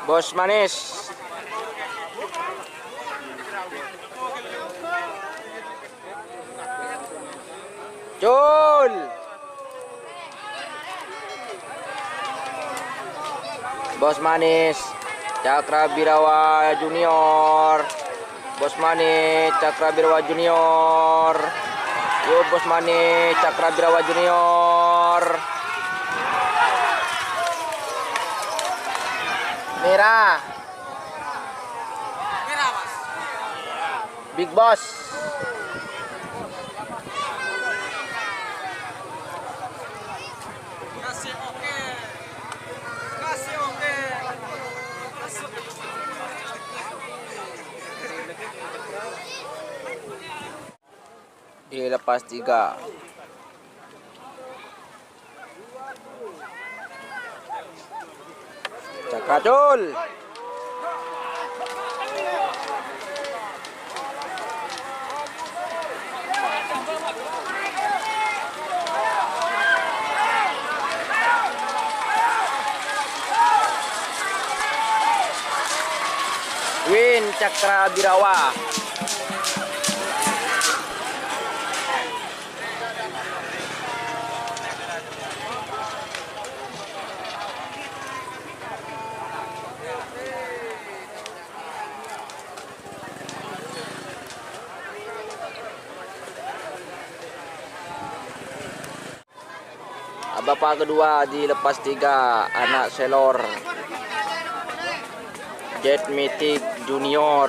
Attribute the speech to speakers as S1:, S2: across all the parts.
S1: Bos Manis. Jul. Bos Manis. Cakra Birawa Junior. Bos Manis, Cakra Birawa Junior. Yuk Bos Manis, Cakra Birawa Junior. Merah.
S2: Merah, Mas.
S1: Big Boss.
S2: Kasih oke. Kasih oke.
S1: Dilepas 3. Cakra-cul. Win Cakra Birawa. Bapak kedua dilepas 3, anak Selor Jet Mythic Junior.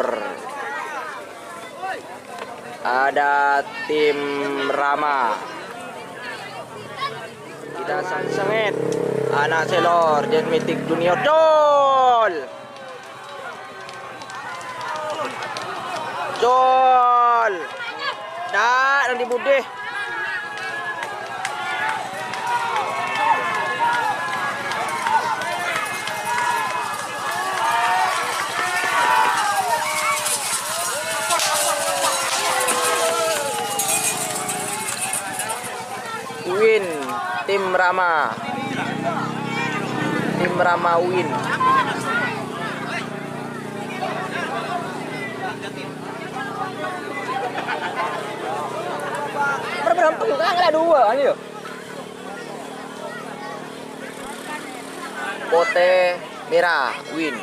S1: Ada tim Rama. Kita sengit anak Selor Jet Mythic Junior. Jol. Jol. Dah nanti budeh. Win tim Rama. Tim Rama win. Berantem kan ada 2 aja. Pote merah win.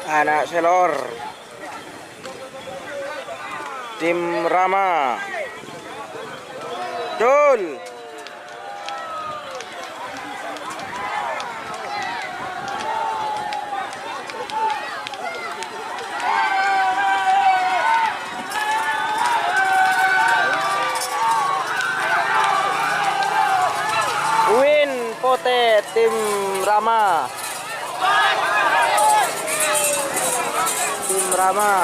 S1: Anak Selor tim Rama. Jul. Win Pote tim Rama. Tim Rama.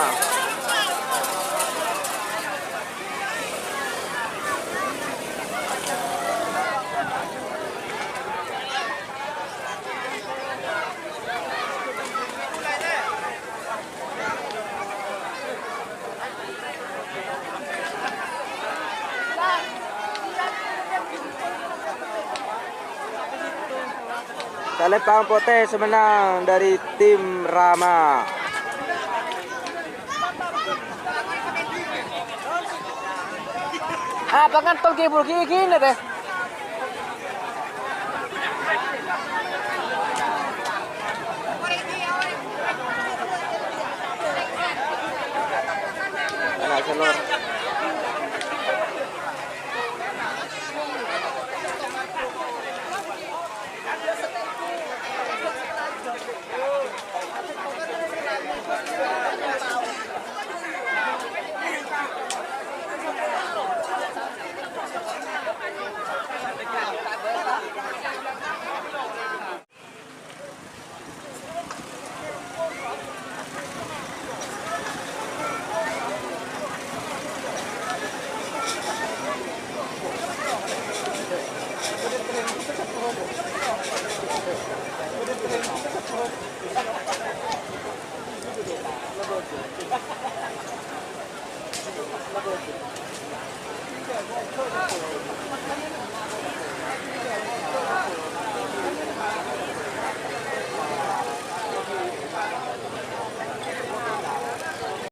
S1: Talepang Pote semenang dari tim Rama. Apa kan tol kibul gini deh. Anak Selor.